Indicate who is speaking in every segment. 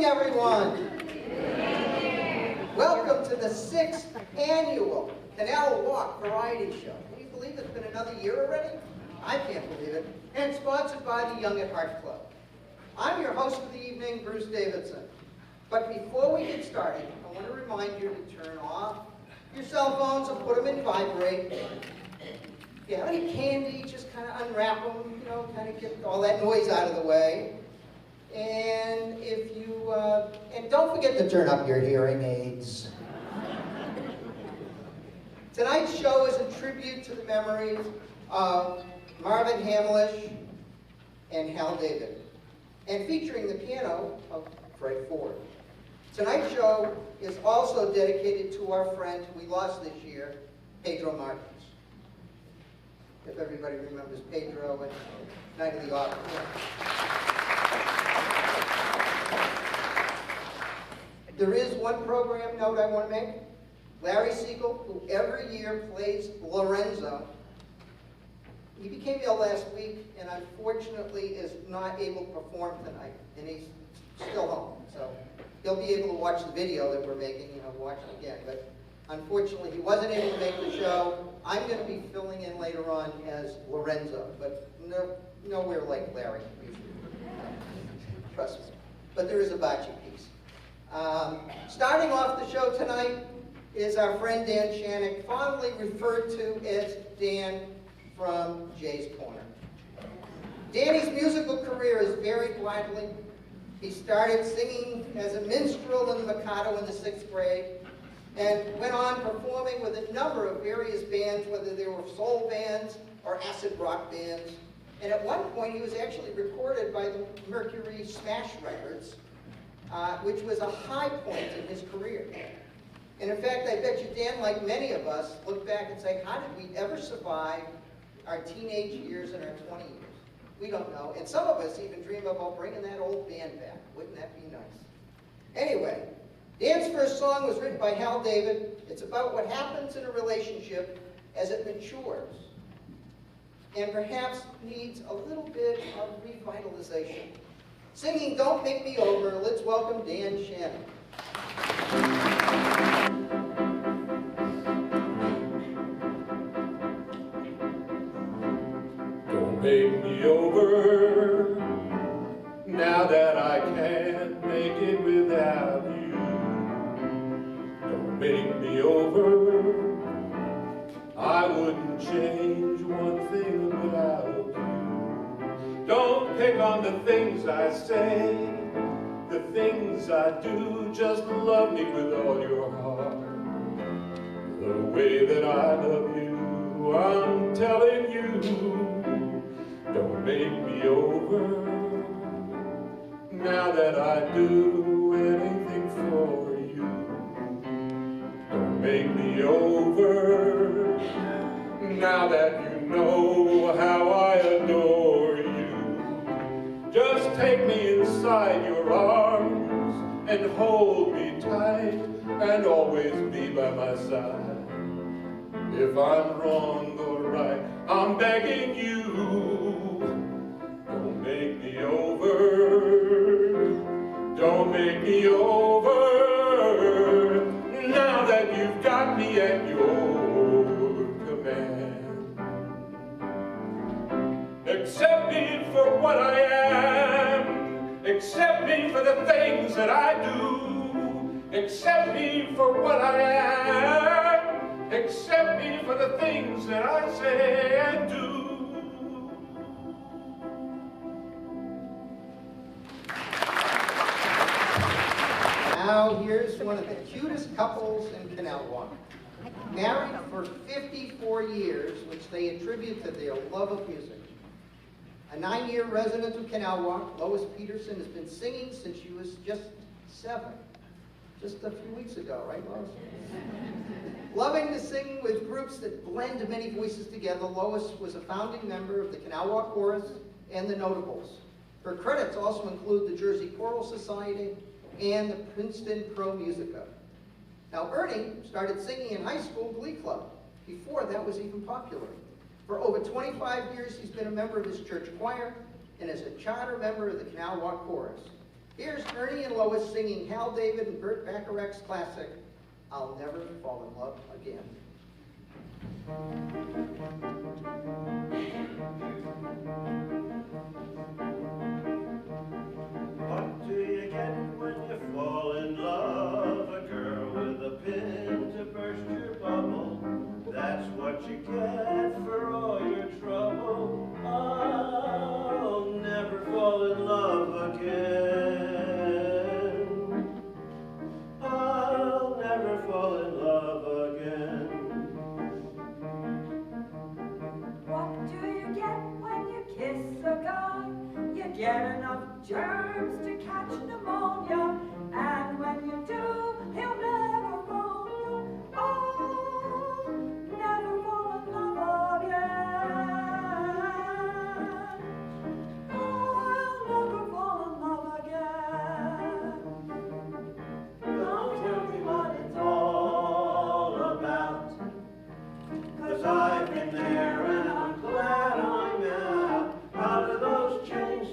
Speaker 1: everyone. Welcome to the 6th annual Canal Walk Variety Show. Can you believe it's been another year already? I can't believe it. And it's sponsored by the Young at Heart Club. I'm your host for the evening, Bruce Davidson. But before we get started, I want to remind you to turn off your cell phones and put them in vibrate. If you have any candy, just kind of unwrap them, kind of get all that noise out of the way. And if you, and don't forget to turn up your hearing aids. Tonight's show is a tribute to the memories of Marvin Hamlish and Hal David, and featuring the piano of Fred Ford. Tonight's show is also dedicated to our friend who we lost this year, Pedro Martins. If everybody remembers Pedro and Night of the Opera. There is one program note I want to make. Larry Siegel, who every year plays Lorenzo, he became ill last week and unfortunately is not able to perform tonight. And he's still home. So he'll be able to watch the video that we're making, watch it again. But unfortunately, he wasn't able to make the show. I'm going to be filling in later on as Lorenzo, but nowhere like Larry usually. Trust me. But there is a bocce piece. Starting off the show tonight is our friend Dan Shannick, fondly referred to as Dan from Jay's Corner. Danny's musical career is varied widely. He started singing as a minstrel in the Mikado in the 6th grade and went on performing with a number of various bands, whether they were soul bands or acid rock bands. And at one point, he was actually recorded by the Mercury Smash Records, which was a high point in his career. And in fact, I bet you Dan, like many of us, look back and say, how did we ever survive our teenage years and our 20 years? We don't know. And some of us even dream about bringing that old band back. Wouldn't that be nice? Anyway, Dan's first song was written by Hal David. It's about what happens in a relationship as it matures and perhaps needs a little bit of revitalization. Singing Don't Make Me Over, let's welcome Dan Shannon.
Speaker 2: Don't make me over, now that I can't make it without you. Don't make me over, I wouldn't change one thing about you. Don't pick on the things I say, the things I do, just love me with all your heart. The way that I love you, I'm telling you, don't make me over, now that I do anything for you. Don't make me over, now that you know how I adore you. Just take me inside your arms and hold me tight and always be by my side. If I'm wrong or right, I'm begging you, don't make me over, don't make me over, now that you've got me at your command. Accept me for what I am, accept me for the things that I do, accept me for what I am, accept me for the things that I say and do.
Speaker 1: Now here's one of the cutest couples in Canal Walk. Married for 54 years, which they attribute to their love of music. A 9-year resident of Canal Walk, Lois Peterson has been singing since she was just 7. Just a few weeks ago, right, Lois? Loving to sing with groups that blend many voices together, Lois was a founding member of the Canal Walk Chorus and the Notables. Her credits also include the Jersey Choral Society and the Princeton Pro Musica. Now, Ernie started singing in high school glee club before that was even popular. For over 25 years, he's been a member of his church choir and is a charter member of the Canal Walk Chorus. Here's Ernie and Lois singing Hal David and Burt Bacharach's classic, I'll Never Fall in Love Again.
Speaker 3: What do you get when you fall in love? A girl with a pin to burst your bubble. That's what you get for all your trouble. I'll never fall in love again. I'll never fall in love again.
Speaker 4: What do you get when you kiss a guy? You get enough germs to catch pneumonia, and when you do, he'll never phone you. Oh, never fall in love again. I'll never fall in love again. Don't tell me what it's all about, 'cause I've been there and I'm glad I'm out of those chains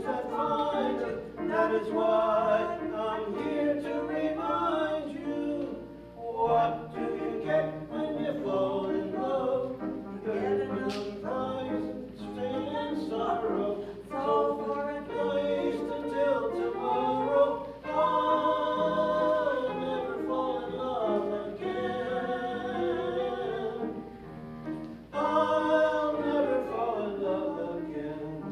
Speaker 4: that bind you. That is why I'm here to remind you. What do you get when you fall in love? You get enough eyes, pain and sorrow. So for at least until tomorrow, I'll never fall in love again. I'll never fall in love again.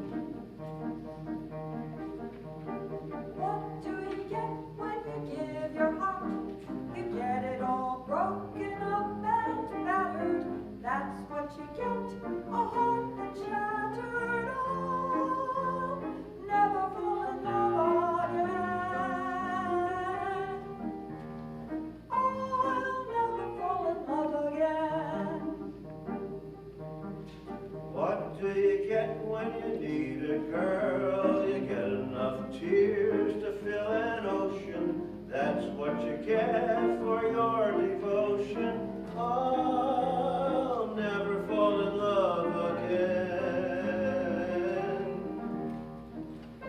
Speaker 4: What do you get when you give your heart? You get it all broken up and battered. That's what you get, a heart that's shattered. Oh, never fall in love again. Oh, I'll never fall in love again. What do you get when you need a girl? You get enough tears to fill an ocean. That's what you get for your devotion. I'll never fall in love again.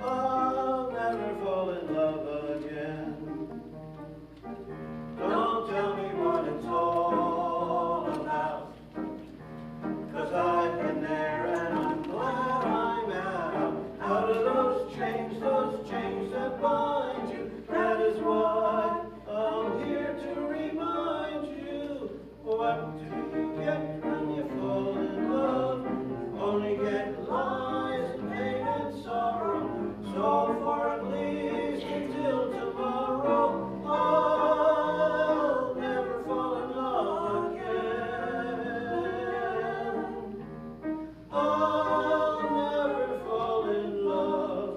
Speaker 4: I'll never fall in love again. Don't tell me what it's all about, 'cause I've been there and I'm glad I'm out of those chains that bind you. That is why I'm here to remind you. What do you get when you fall in love? Only get lies and pain and sorrow. So for at least until tomorrow, I'll never fall in love again. I'll never fall in love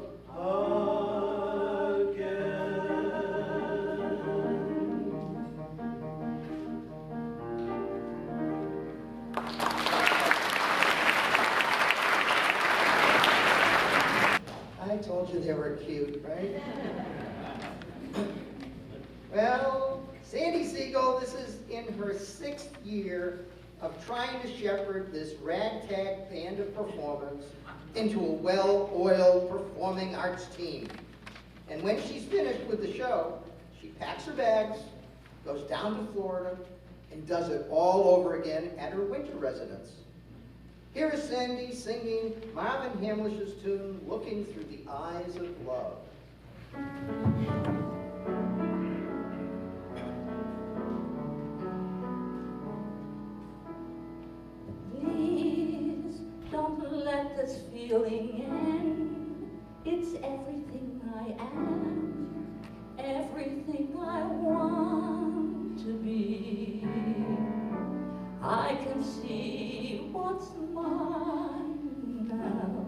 Speaker 4: again.
Speaker 1: I told you they were cute, right? Well, Sandy Siegel, this is in her 6th year of trying to shepherd this ragtag band of performers into a well-oiled performing arts team. And when she's finished with the show, she packs her bags, goes down to Florida, and does it all over again at her winter residence. Here is Sandy singing Marvin Hamlish's tune, Looking Through the Eyes of Love.
Speaker 4: Please don't let this feeling end. It's everything I am, everything I want to be. I can see what's mine now,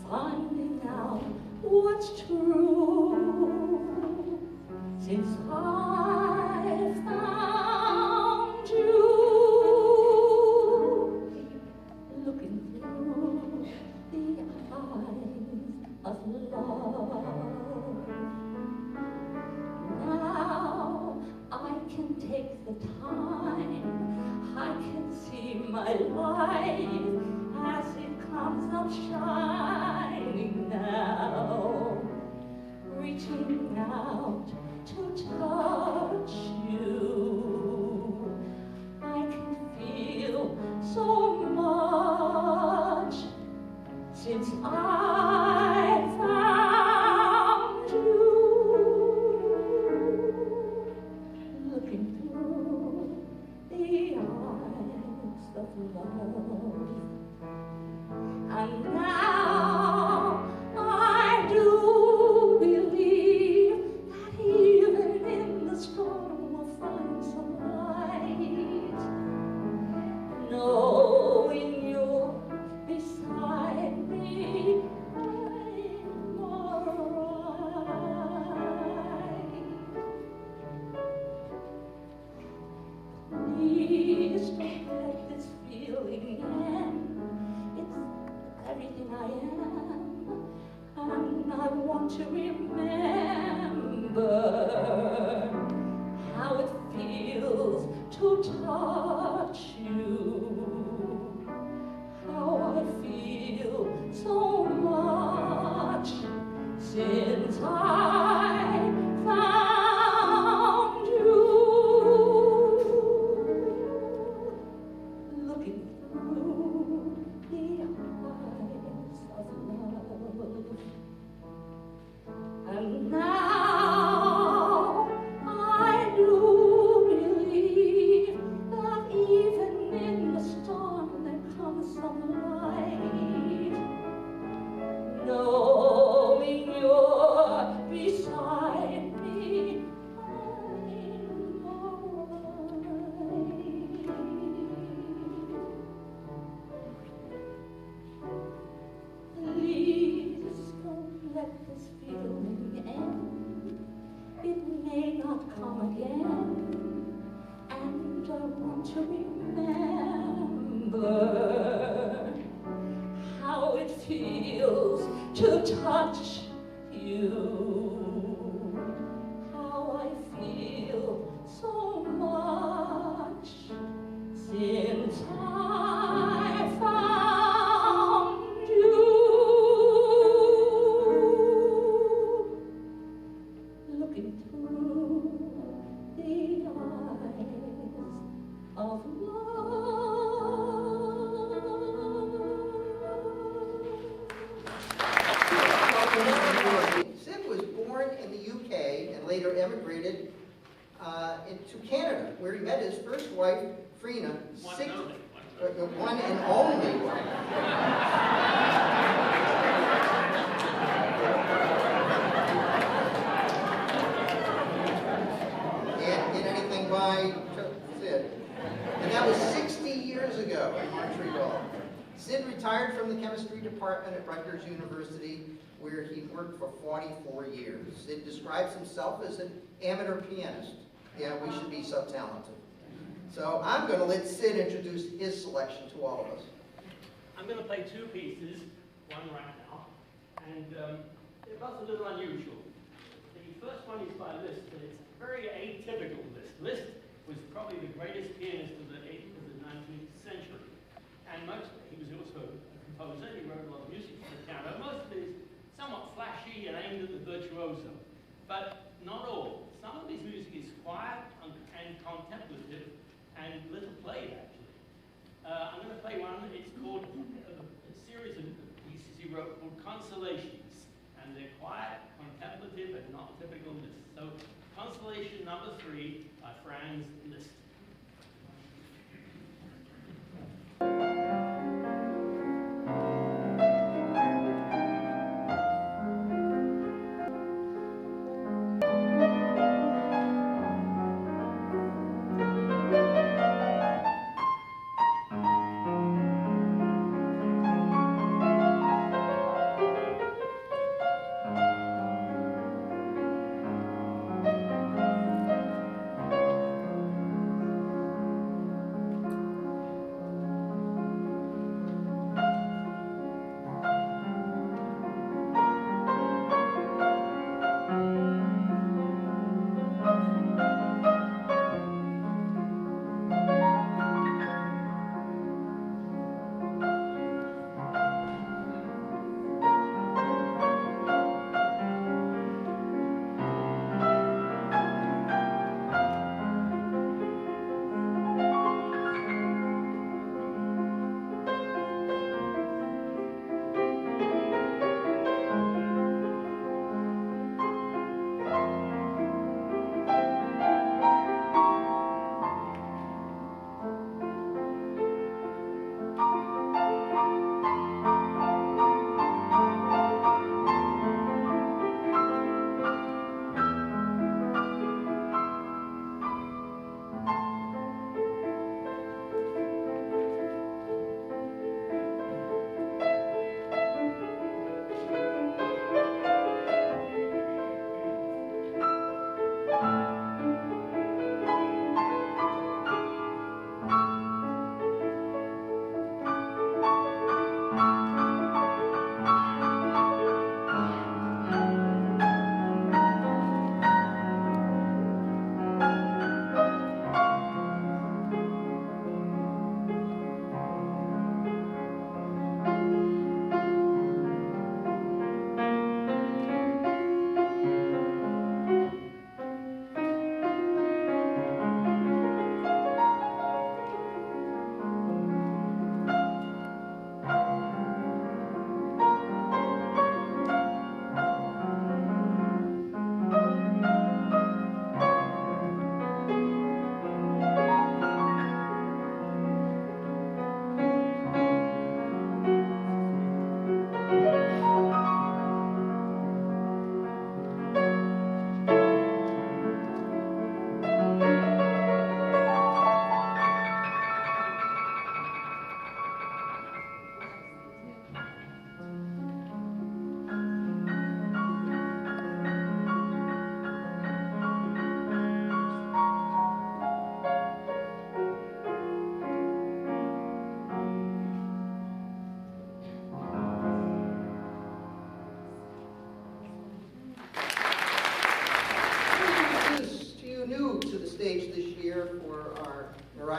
Speaker 4: finding out what's true. Since I found you, looking through the eyes of love. Now I can take the time, I can see my life as it comes up shining now. since I found you, looking through the eyes of love. And now I do believe that even in the storm we'll find some light, knowing you're beside me. I'm alright. Please don't let this feeling end. It's everything I am, and I want to remember how it feels to touch you, how I feel so much since I found you, looking through the eyes of love. And now I do believe that even in the storm there comes some light, knowing you're beside me. I'm alright. Please don't let this feeling end. It may not come again, and I want to remember how it feels to touch you, how I feel so much since I found you, looking through the eyes of love.
Speaker 1: Sid was born in the UK and later emigrated to Canada, where he met his first wife, Frina. One and only wife. Can't get anything by Sid. And that was 60 years ago in Montreal. Sid retired from the chemistry department at Rutgers University, where he worked for 44 years. Sid describes himself as an amateur pianist. Yeah, we should be so talented. So I'm going to let Sid introduce his selection to all of us.
Speaker 5: I'm going to play two pieces, one right now, and they're both a little unusual. The first one is by Liszt, but it's very atypical Liszt. Liszt was probably the greatest pianist of the 19th century, and he was also a composer. He wrote a lot of music for the piano. Most of it is somewhat flashy and aimed at the virtuoso, but not all. Some of his music is quiet and contemplative and little played, actually. I'm going to play one. It's called a series of pieces he wrote called Consolations, and they're quiet, contemplative, and not typical Liszt. So, Consolation number 3 by Franz Liszt.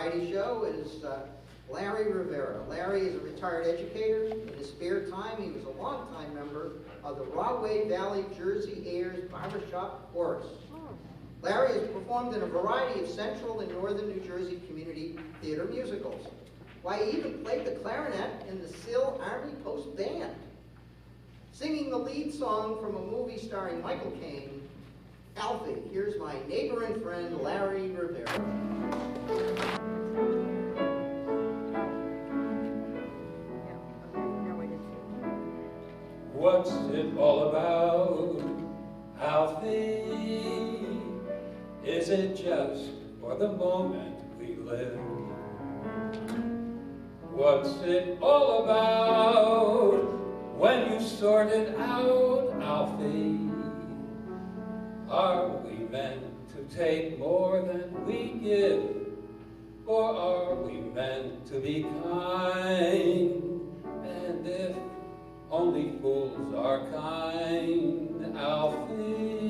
Speaker 1: variety show is Larry Rivera. Larry is a retired educator. In his spare time, he was a longtime member of the Rahway Valley Jersey Airs Barbershop Chorus. Larry has performed in a variety of central and northern New Jersey community theater musicals. Why, he even played the clarinet in the Sill Army Post Band. Singing the lead song from a movie starring Michael Caine, Alfie. Here's my neighbor and friend, Larry Rivera.
Speaker 2: What's it all about, Alfie? Is it just for the moment we live? What's it all about when you sort it out, Alfie? Are we meant to take more than we give? Or are we meant to be kind? And if only fools are kind, Alfie,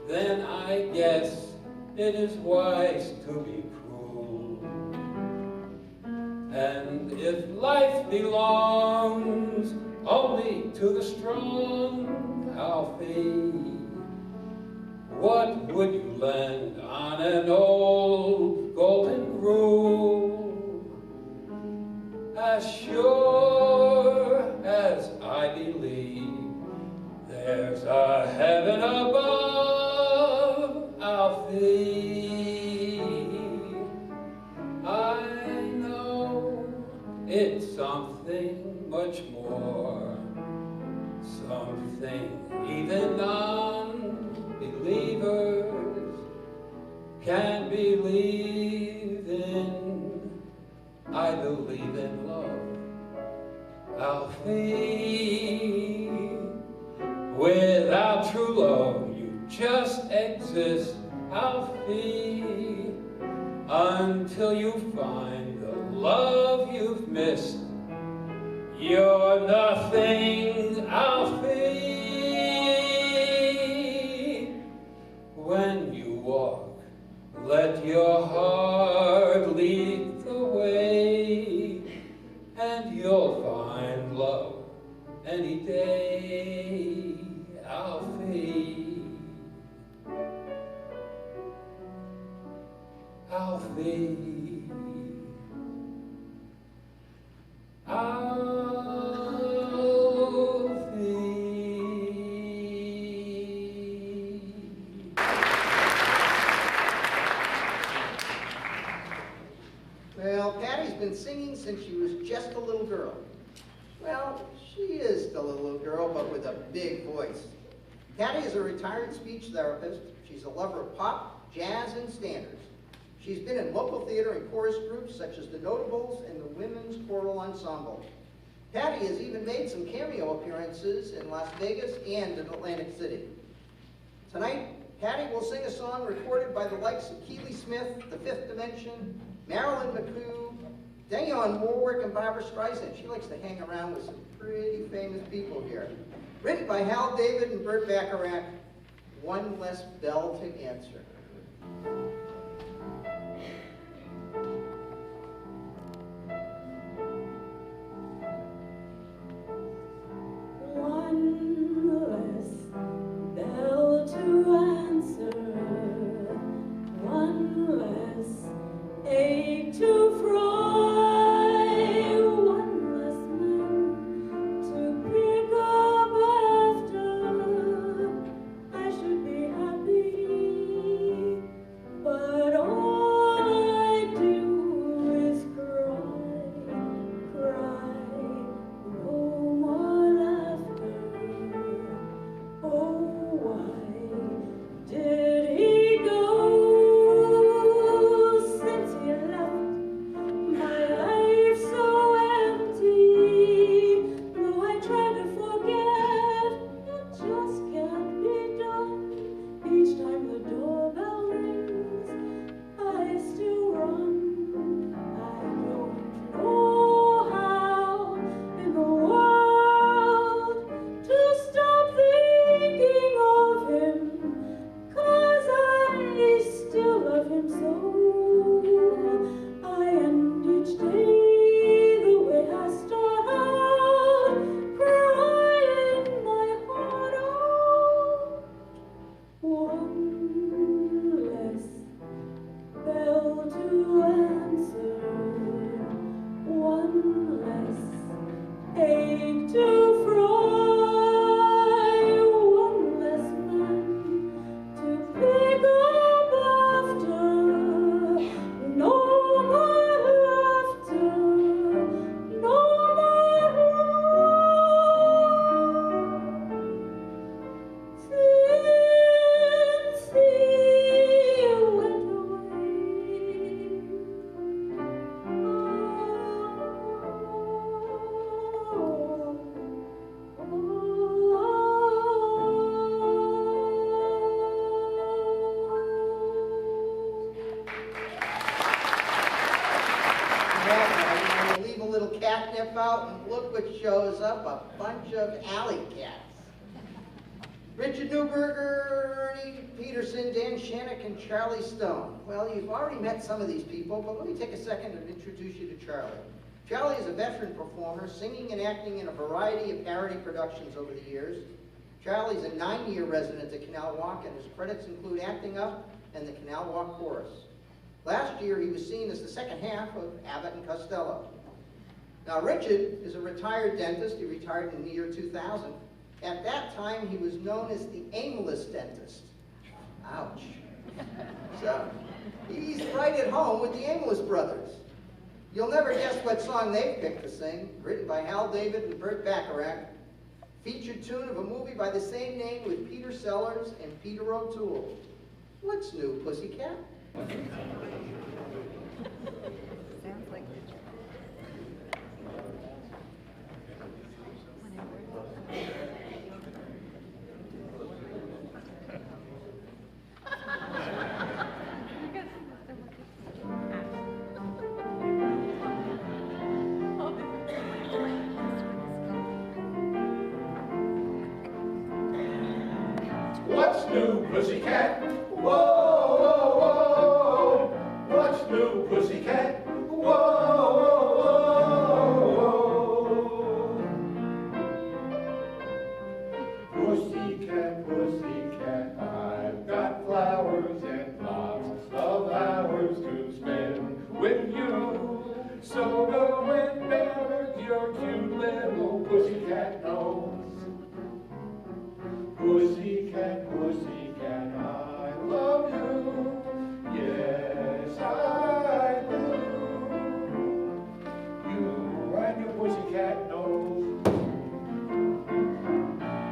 Speaker 2: then I guess it is wise to be cruel. And if life belongs only to the strong, Alfie, what would you lend on an old golden rule? As sure as I believe there's a heaven above, Alfie, I know it's something much more, something even non-believers can believe in. I believe in love, Alfie. Without true love, you just exist, Alfie, until you find the love you've missed. You're nothing, Alfie. When you walk, let your heart lead the way, and you'll find love any day, Alfie. Alfie.
Speaker 1: Well, Patty's been singing since she was just a little girl. Well, she is still a little girl, but with a big voice. Patty is a retired speech therapist. She's a lover of pop, jazz, and standards. She's been in local theater and chorus groups such as the Notables and the Women's Choral Ensemble. Patty has even made some cameo appearances in Las Vegas and in Atlantic City. Tonight, Patty will sing a song recorded by the likes of Keely Smith, The Fifth Dimension, Marilyn McCoo, Dionne Warwick, and Barbara Streisand. She likes to hang around with some pretty famous people here. Written by Hal David and Burt Bacharach, One Less Bell to Answer.
Speaker 4: I should be happy.
Speaker 1: catnip out, and look what shows up, a bunch of alley cats. Richard Newberger, Ernie Peterson, Dan Shannock, and Charlie Stone. Well, you've already met some of these people, but let me take a second and introduce you to Charlie. Charlie is a veteran performer, singing and acting in a variety of parody productions over the years. Charlie's a 9-year resident at Canal Walk, and his credits include acting up and the Canal Walk Chorus. Last year, he was seen as the second half of Abbott and Costello. Now, Richard is a retired dentist. He retired in the year 2000. At that time, he was known as the aimless dentist. Ouch. So, he's right at home with the Aimless Brothers. You'll never guess what song they picked to sing, written by Hal David and Burt Bacharach. Featured tune of a movie by the same name with Peter Sellers and Peter O'Toole. What's new, Pussycat?
Speaker 6: Sounds like
Speaker 2: What's new, pussycat? Whoa, whoa, whoa. What's new, pussycat? Whoa, whoa, whoa. Pussycat, pussycat, I've got flowers and lots of hours to spend with you. So go and bear your cute little pussycat nose. Pussycat, pussycat, I love you. Yes, I do. You and your pussycat nose.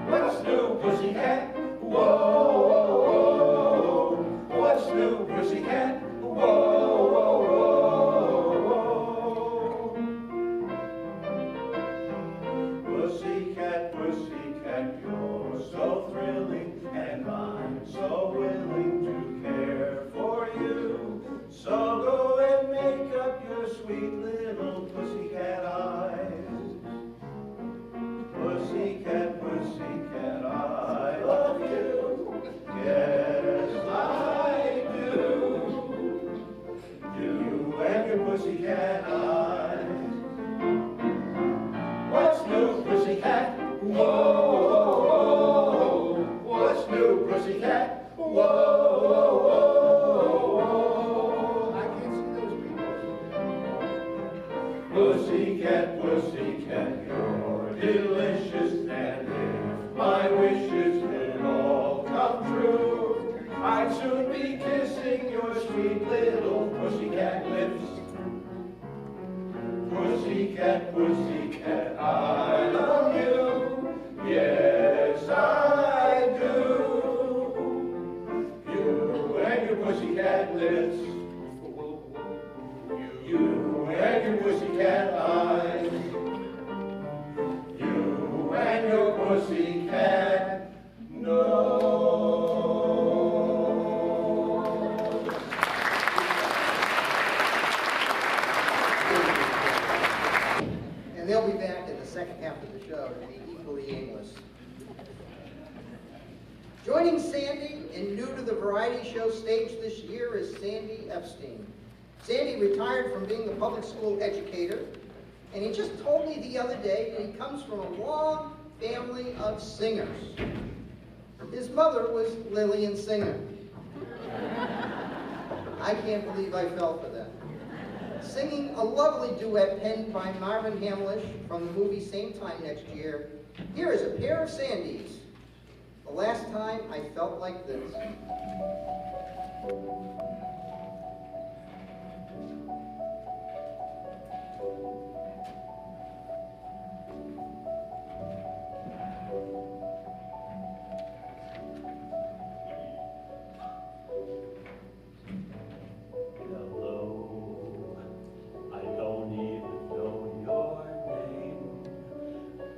Speaker 2: What's new, pussycat? Whoa, whoa, whoa. What's new, pussycat? Whoa, whoa, whoa.
Speaker 3: Pussycat, pussycat, you're so thrilling, and I'm so willing to care for you. So go and make up your sweet little pussycat eyes. Pussycat, pussycat, I love you. Yes, I do. You and your pussycat eyes. What's new, pussycat? Whoa, whoa, whoa. What's new, pussycat? Whoa, whoa, whoa, whoa. I can't see those people. Pussycat, pussycat, you're delicious, and if my wishes would all come true, I'd soon be kissing your sweet little pussycat lips. Pussycat, pussycat, I love you. Yes, I do. You and your pussycat lips. You and your pussycat eyes. You and your pussycat nose.
Speaker 1: And they'll be back in the second half of the show to be equally aimless. Joining Sandy and new to the variety show stage this year is Sandy Epstein. Sandy retired from being a public school educator, and he just told me the other day that he comes from a long family of singers. His mother was Lillian Singer. I can't believe I fell for that. Singing a lovely duet penned by Marvin Hamlish from the movie Same Time Next Year, here is a pair of Sandys. The last time I felt like this.
Speaker 3: Hello, I don't even know your name,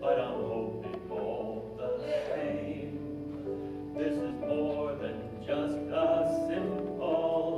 Speaker 3: but I'm hoping all the same. This is more than just a simple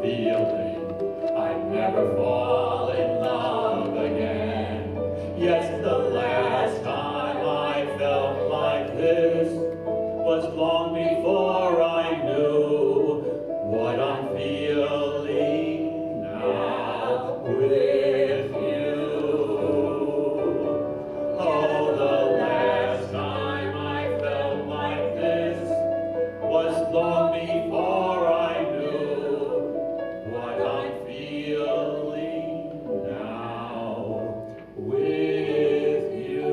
Speaker 6: feeling I'd never fall in love again. Yes, the last time I felt like this was long before I knew what I'm feeling now with you. Oh, the last time I felt like this was long before I knew what I'm feeling now with you.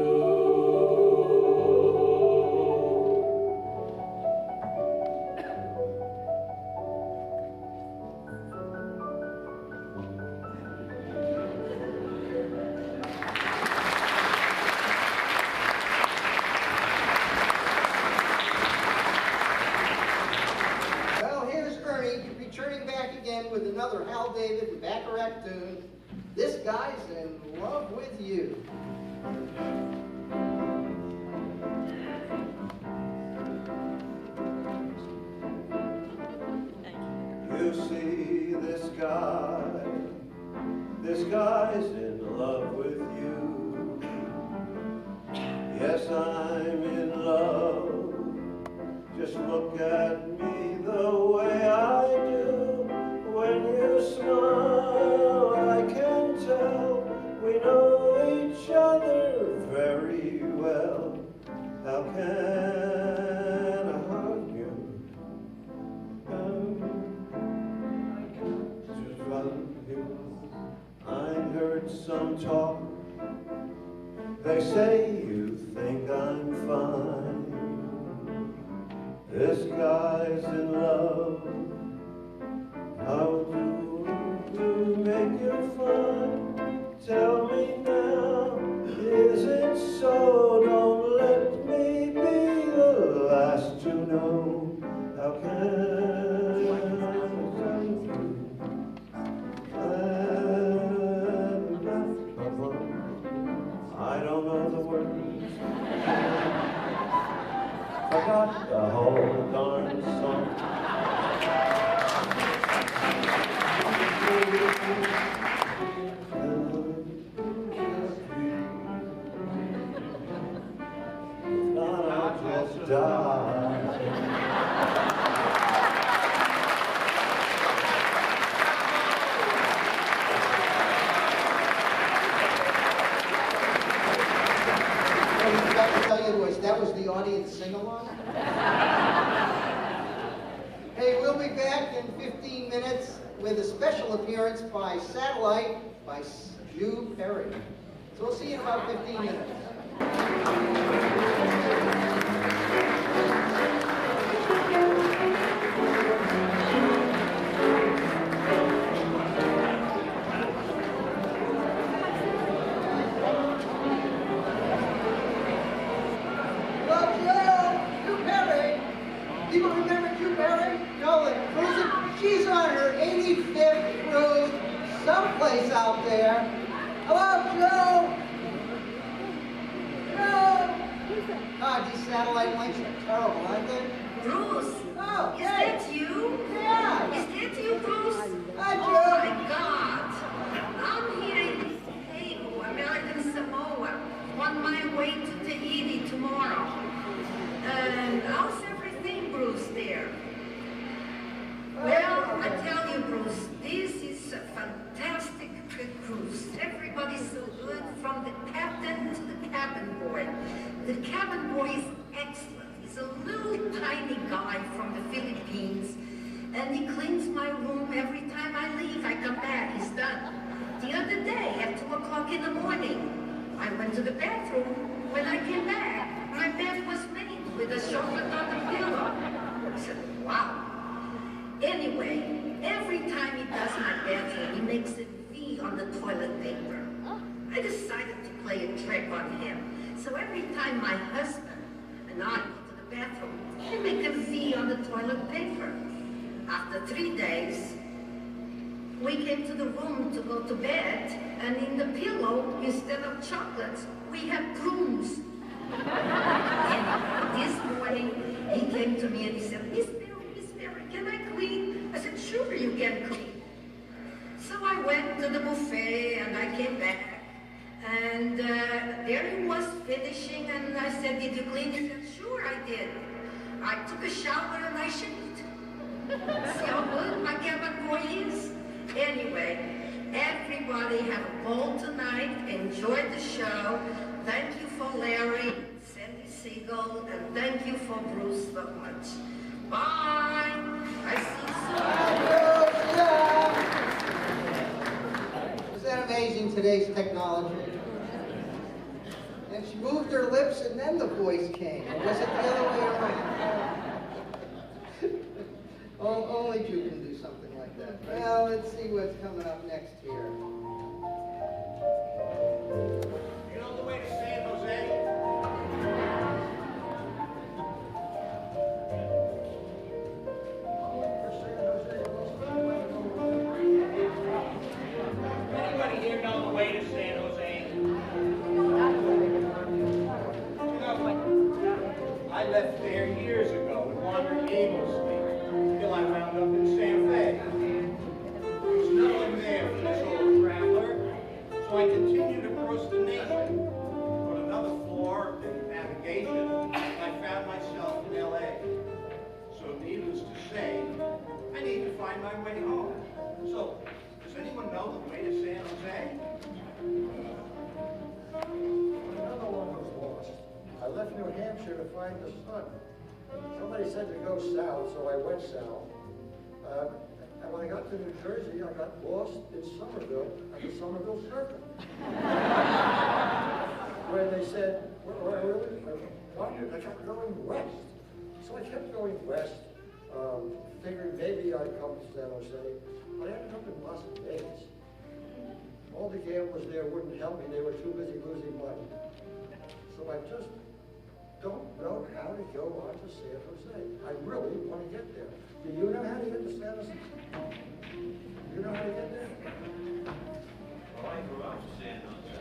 Speaker 1: Well, here's Ernie returning back again with another Hal David and Bacharach tune. This guy's in love with you.
Speaker 3: You see this guy's in love with you. Yes, I'm in love. Just look at me the way I do. When you smile, I can tell we know each other very well. How can I hug you? I heard some talk. They say you think I'm fine. This guy's in love. How do make you fun? Tell me now, is it so? Don't let me be the last to know. How can I don't know the words. Forgot the whole darn song. Thought I'd just die.
Speaker 1: I forgot to tell you that was the audience sing-along. Hey, we'll be back in 15 minutes with a special appearance by satellite by Hugh Perry. So we'll see you in about 15 minutes. People remember Hugh Perry? Nolan cruising. She's on her 85th cruise, someplace out there. Hello, Joe. Joe. God, these satellite links are terrible, aren't they?
Speaker 7: Bruce,
Speaker 1: Oh,
Speaker 7: is
Speaker 1: hey.
Speaker 7: that you?
Speaker 1: Yeah.
Speaker 7: Is that you, Bruce?
Speaker 1: Hi,
Speaker 7: Oh
Speaker 1: Joe.
Speaker 7: my God! I'm here in Halo, American Samoa, on my way to Tahiti tomorrow. And how's everything, Bruce, there? Well, I tell you, Bruce, this is a fantastic cruise. Everybody's so good, from the captain to the cabin boy. The cabin boy is excellent. He's a little tiny guy from the Philippines, and he cleans my room every time I leave. I come back, he's done. The other day, at 2 o'clock in the morning, I went to the bathroom. When I came back, my bed was made with a chocolate on the pillow. I said, wow. Anyway, every time he does my bathroom, he makes a V on the toilet paper. I decided to play a trick on him. So every time my husband and I go to the bathroom, I make a V on the toilet paper. After 3 days, we came to the room to go to bed, and in the pillow, instead of chocolates, we had prunes. And this morning, he came to me and he said, Miss Mary, can I clean? I said, sure you can clean. And there he was finishing, and I said, "Did you clean it?" He said, "Sure, I did. I took a shower and I shaved." See how good my cabin boy is? Anyway, everybody have a ball tonight. Enjoy the show. Thank you for Larry, Sandy Siegel, and thank you for Bruce so much. Bye. I see you soon.
Speaker 1: Isn't that amazing, today's technology? And she moved her lips and then the voice came. Or was it the other way around? Only you can do something like that. Well, let's see what's coming up next here.
Speaker 3: You know the way to San Jose? Anybody here know the way to San Jose? You know, I left there years ago and wandered aimlessly until I wound up in Santa Fe. There was no one there for this old traveler, so I continued across the nation. On another floor in navigation, I found myself in LA. So needless to say, I need to find my way home. So, does anyone know the way to San Jose?
Speaker 8: Another one was lost. I left New Hampshire to find the sun. Somebody said to go south, so I went south. And when I got to New Jersey, I got lost in Somerville at the Somerville Circuit. Where they said, where I really wandered, I kept going west. So I kept going west, figuring maybe I'd come to San Jose. But I ended up in Las Vegas. All the gamblers there wouldn't help me. They were too busy losing money. So I just don't know how to go on to San Jose. I really want to get there. Do you know how to get to San Jose? Do you know how to get there?
Speaker 3: Well, I grew up in San Jose.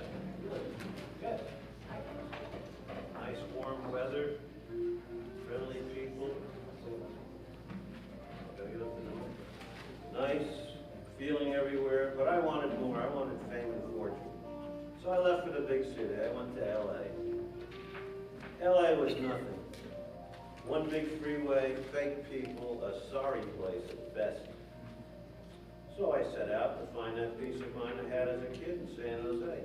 Speaker 3: Good. Nice warm weather, friendly people. Gotta get up to the north. Nice feeling everywhere, but I wanted more. I wanted fame and fortune. So I left for the big city. I went to LA. LA was nothing. One big freeway, fake people, a sorry place at best. So I set out to find that peace of mind I had as a kid in San Jose.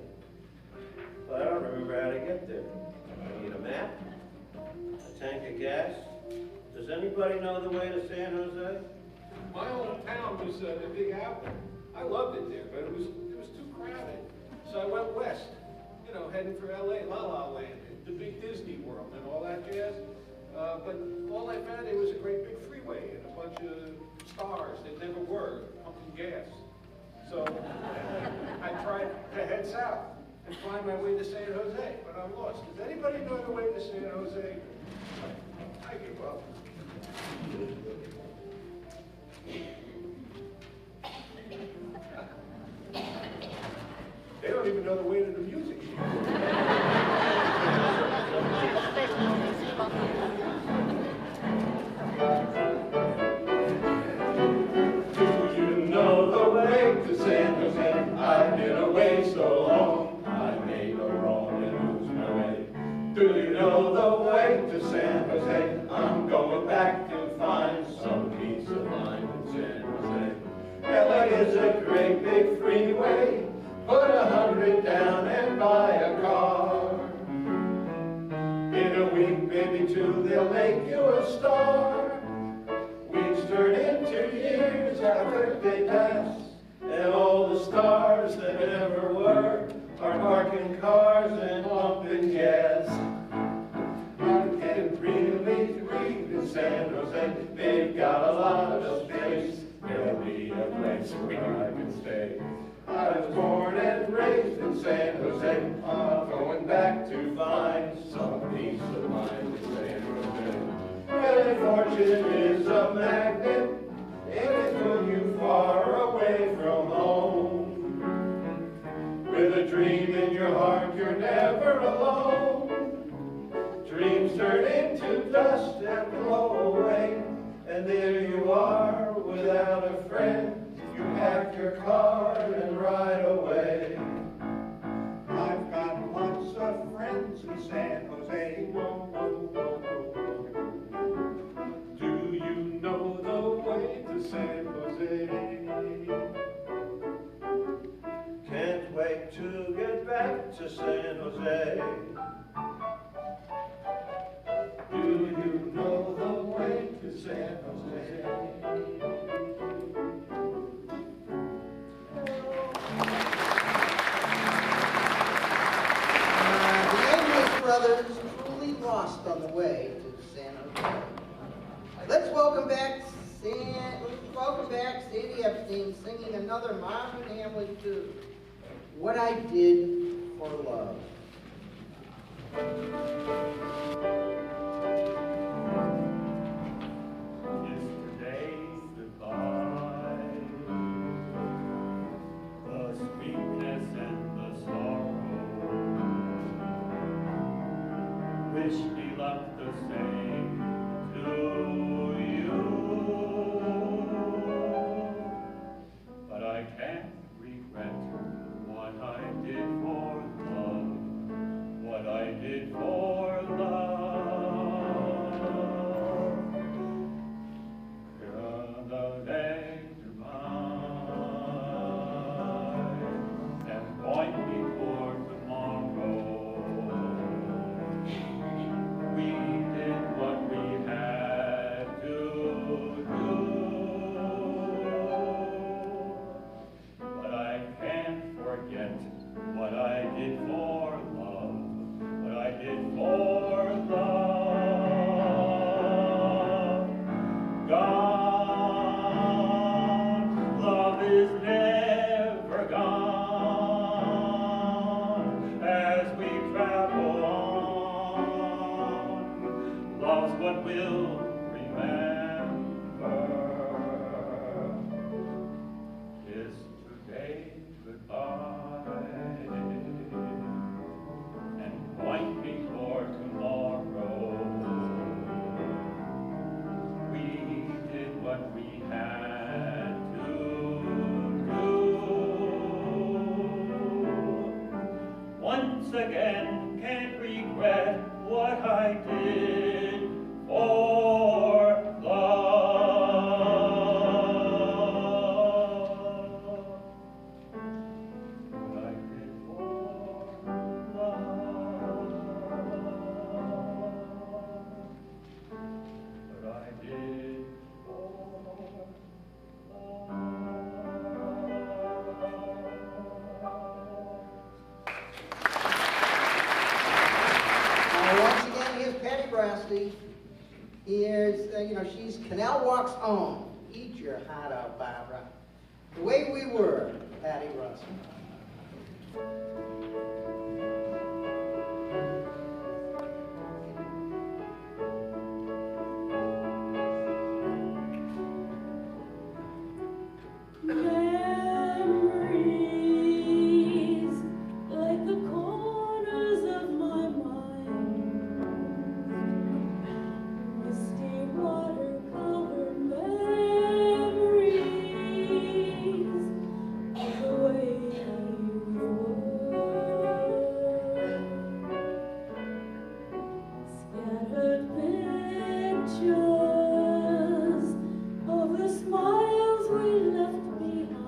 Speaker 3: But I don't remember how to get there. I need a map, a tank of gas. Does anybody know the way to San Jose?
Speaker 2: My hometown was the Big Apple. I loved it there, but it was too crowded. So I went west, you know, heading for LA, La La Land, the big Disney World and all that jazz. But all I found, it was a great big freeway and a bunch of stars that never were pumping gas. So I tried to head south and find my way to San Jose, but I'm lost. Does anybody know the way to San Jose? I give up. They don't even know the way to the music.
Speaker 6: Do you know the way to San Jose? I've been away so long, I may go wrong and lose my way. Do you know the way to San Jose? I'm going back to find some peace of mind in San Jose. LA is a great big freeway. Put 100 down and buy a car. In a week, maybe two, they'll make you a star. Weeks turn into years after they pass, and all the stars that ever were are parking cars and pumping gas. I can really breathe in San Jose. They've got a lot of space. There'll be a place where I can stay. I was born and raised in San Jose. I'm going back to find some peace of mind in San Jose. LA fortune is a magnet. It can pull you far away from home. With a dream in your heart, you're never alone. Dreams turn into dust and blow away. And there you are without a friend. You pack your car and ride away. I've got Do you know the way to San Jose?
Speaker 1: The Amos brothers truly lost on the way to San Jose. Let's welcome back Sandy Epstein singing another Marvin Hamlin tune, What I Did for Love.
Speaker 6: Yesterday's goodbye, the sweetness and the sorrow. Wish me luck the same to you, but I can't regret what I did for love, what I did for love. The days are mine, and point me toward tomorrow. We did what we had to do, but I can't forget what I did for love, what I did for love. Gone, love is never gone as we travel on. Love's what we'll remember. Kiss today goodbye and point me toward tomorrow. We did what we had to do. Once again, can't regret what I did for love. What I did for love. What I did for love.
Speaker 1: Once again, here's Patty Brasty. Here's, she's Canal Walks On. Eat your heart out, Barbara. The Way We Were, Patty Russell.
Speaker 4: Memories, like the corners of my mind, misty watercolor memories of the way we were. Scattered pictures of the smiles we left behind.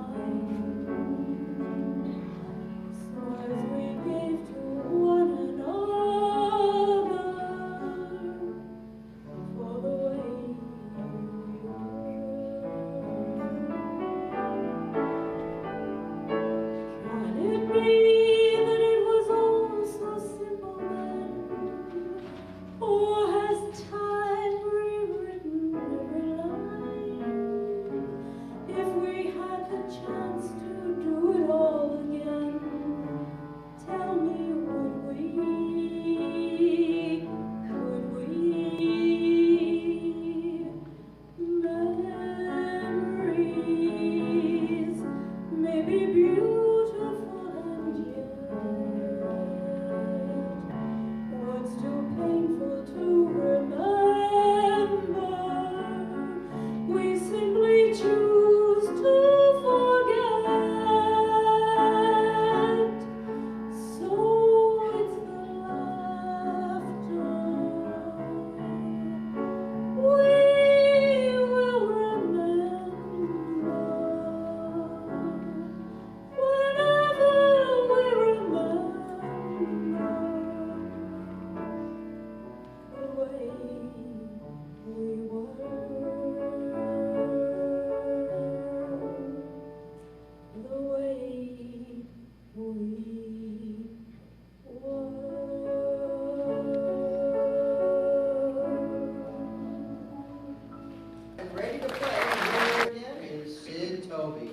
Speaker 1: Moby.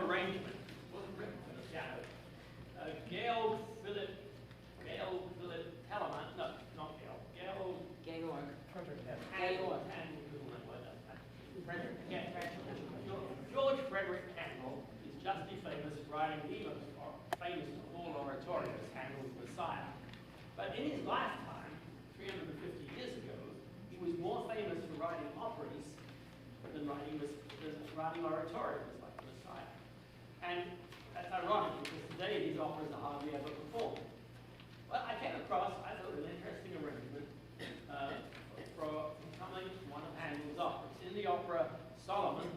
Speaker 5: Arrangement wasn't written for the piano. Gail Philip Telemann, no, not Gail.
Speaker 9: Georg.
Speaker 5: Handel, George Frederick Handel is justly famous for writing the most famous of all oratorios, Handel's Messiah. But in his lifetime, 350 years ago, he was more famous for writing operas than writing oratorios like the Messiah. And that's ironic because today these operas are hardly ever performed. Well, I came across, I thought, an interesting arrangement from one of Handel's operas. In the opera Solomon,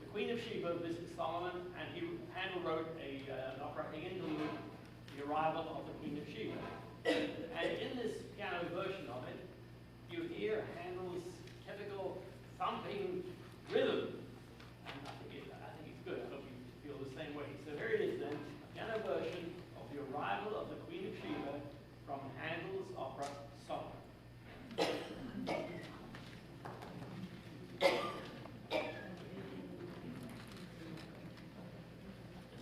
Speaker 5: the Queen of Sheba visits Solomon, and Handel wrote an opera interlude, The Arrival of the Queen of Sheba. And in this piano version of it, you hear Handel's typical thumping rhythm. And I think it's good. I hope you feel the same way. So here it is then, a piano version of The Arrival of the Queen of Sheba from Handel's opera Solomon. Just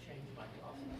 Speaker 5: change my glasses.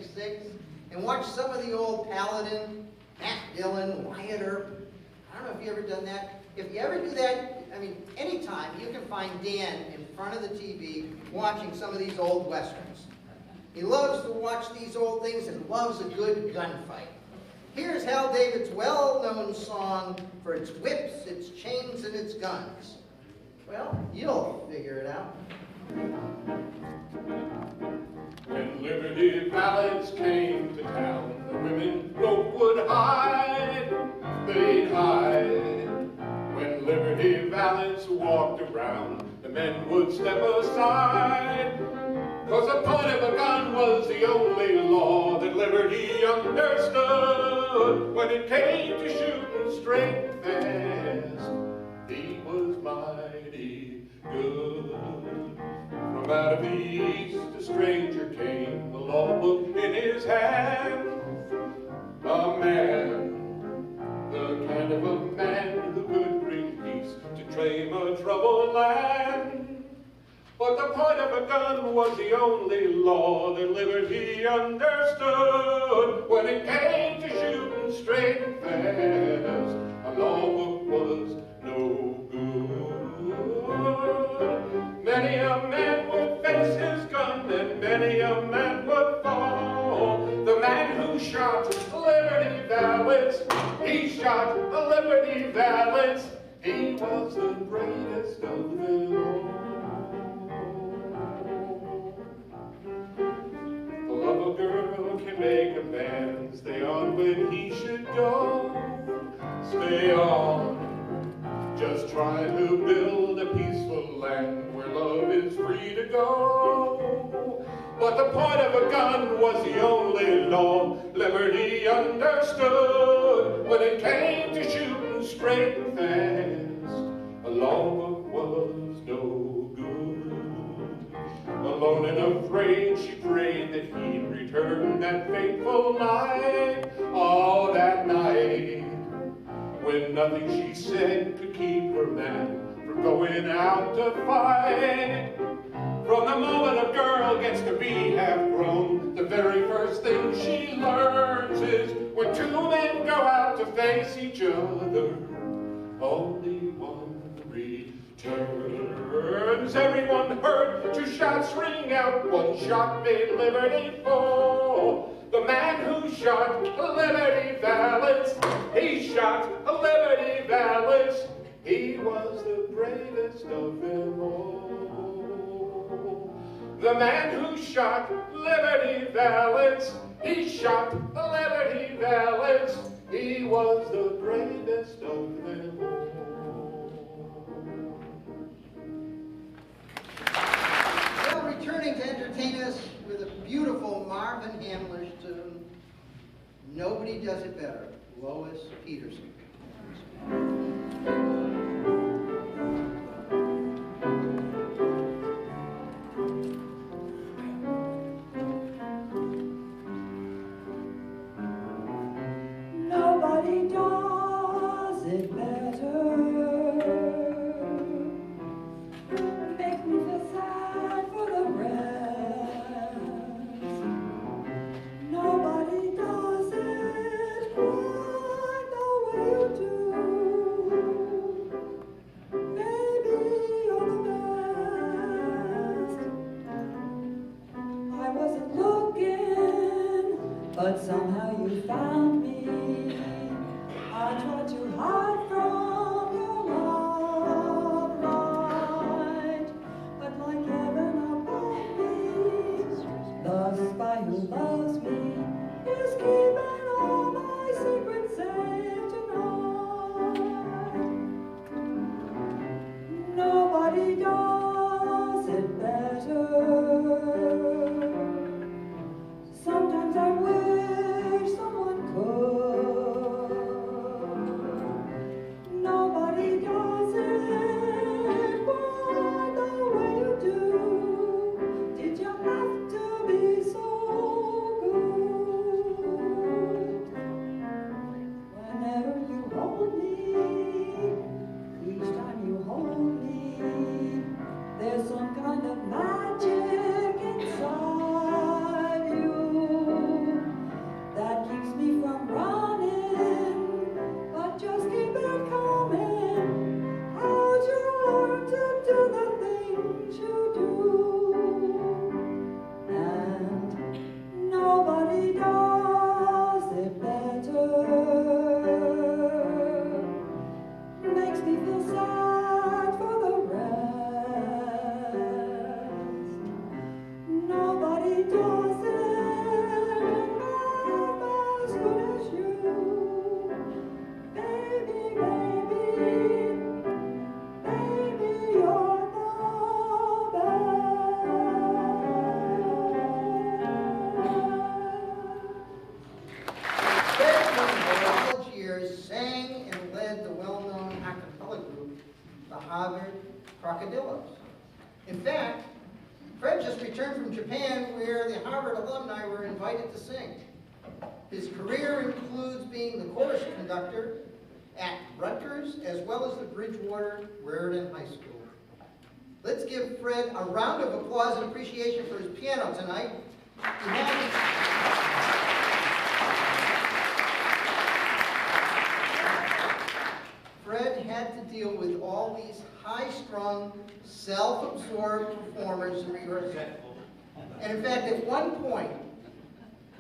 Speaker 1: 666 and watch some of the old Paladin, Matt Dillon, Wyatt Earp. I don't know if you ever done that. If you ever do that, I mean, anytime you can find Dan in front of the TV watching some of these old westerns. He loves to watch these old things and loves a good gunfight. Here's Hal David's well-known song for its whips, its chains, and its guns. Well, you'll figure it out.
Speaker 2: When Liberty Valance came to town, the women folk would hide, they'd hide. When Liberty Valance walked around, the men would step aside. 'Cause the point of a gun was the only law that Liberty understood. When it came to shooting straight and fast, he was mighty good. From out of the east a stranger came, a law book in his hand. A man, the kind of a man who could bring peace to tame a troubled land. But the point of a gun was the only law that Liberty understood. When it came to shooting straight and fast, a law book was no good. Many a man would face his gun, and many a man would fall. The man who shot Liberty Valance, he shot Liberty Valance. He was the greatest of them all. The love of a girl can make a man stay on when he should go. Stay on, just trying to build a peaceful land where love is free to go. But the point of a gun was the only law Liberty understood. When it came to shooting straight and fast, a law book was no good. Alone and afraid, she prayed that he'd return that fateful night. Oh, that night, when nothing she said could keep her man from going out to fight. From the moment a girl gets to be half grown, the very first thing she learns is when two men go out to face each other, only one returns. Everyone heard two shots ring out, one shot made Liberty fall. The man who shot Liberty Valance, he shot Liberty Valance. He was the bravest of them all. The man who shot Liberty Valance, he shot Liberty Valance. He was the bravest of them all.
Speaker 1: Well, returning to entertain us with a beautiful Marvin Hamlish tune, Nobody Does It Better, Lois Peterson.
Speaker 4: Nobody does it better. Make me feel sad for the rest. Nobody does it quite the way you do. Baby, you're the best. I wasn't looking, but somehow you found me. I tried to hide from your love light, but like heaven above me, the spy who loves me is keeping all my secrets safe tonight. Nobody does it better. Sometimes I wish someone could. Nobody does it quite the way you do. Did you have to be so good?
Speaker 1: the Harvard alumni were invited to sing. His career includes being the chorus conductor at Rutgers, as well as the Bridgewater Raritan High School. Let's give Fred a round of applause and appreciation for his piano tonight. Fred had to deal with all these high-strung, self-absorbed performers in rehearsal. And in fact, at one point,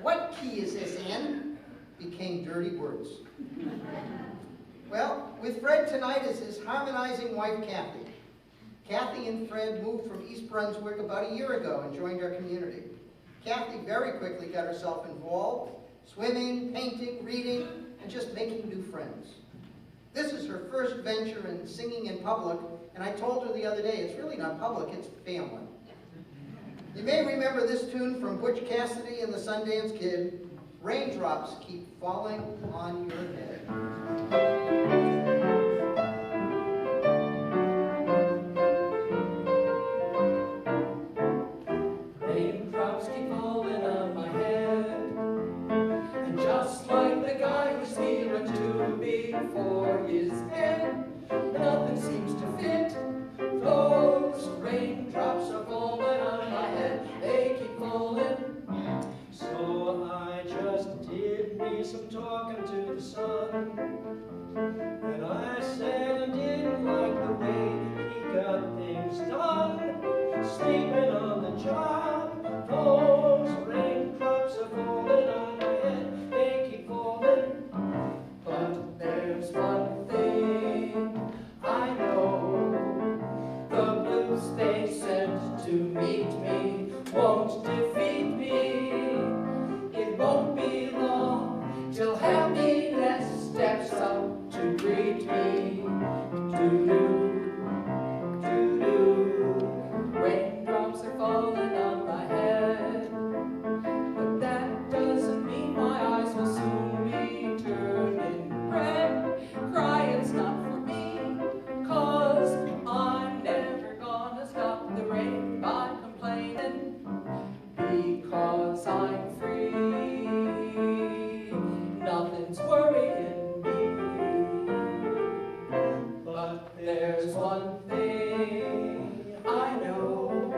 Speaker 1: "What key is this in?" became dirty words. Well, with Fred tonight is his harmonizing wife, Kathy. Kathy and Fred moved from East Brunswick about a year ago and joined our community. Kathy very quickly got herself involved, swimming, painting, reading, and just making new friends. This is her first venture in singing in public, and I told her the other day, it's really not public, it's family. You may remember this tune from Butch Cassidy and the Sundance Kid, "Raindrops Keep Falling on Your Head."
Speaker 9: Raindrops keep falling on my head, and just like the guy who's feeling too big for his head, nothing seems to fit. Those raindrops are falling on my head, they keep falling.
Speaker 3: So I just did me some talking to the sun, and I said I didn't like the way he got things done. Sleeping on the job, those raindrops are falling on my head, they keep falling.
Speaker 9: But there's one thing I know, the blues they sent to meet me won't defeat me. It won't be long till happiness steps up to greet me. Doo-doo, doo-doo, raindrops are falling on my head, but that doesn't mean my eyes will soon be turning red. Crying's not for me, 'cause I'm never gonna stop the rain by complaining, because I'm free. Nothing's worrying me. But there's one thing I know,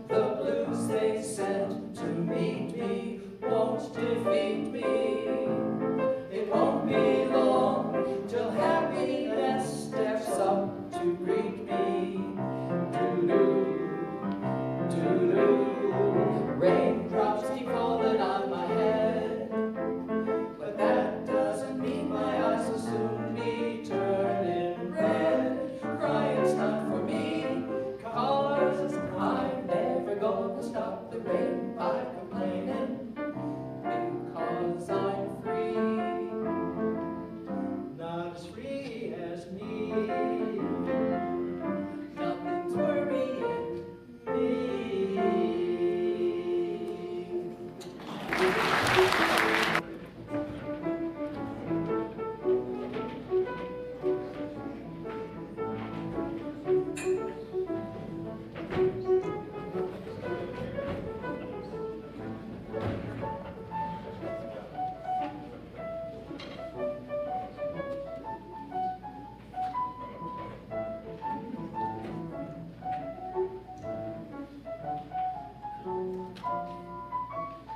Speaker 9: the blues they sent to meet me won't defeat me. It won't be long till happiness steps up to greet me. Doo-doo, doo-doo, raindrops keep falling on my head, but that doesn't mean my eyes will soon be turning red. Crying's not for me, 'cause I'm never gonna stop the rain by complaining, because I'm free.
Speaker 3: Not as free as me.
Speaker 9: Nothing's worrying me.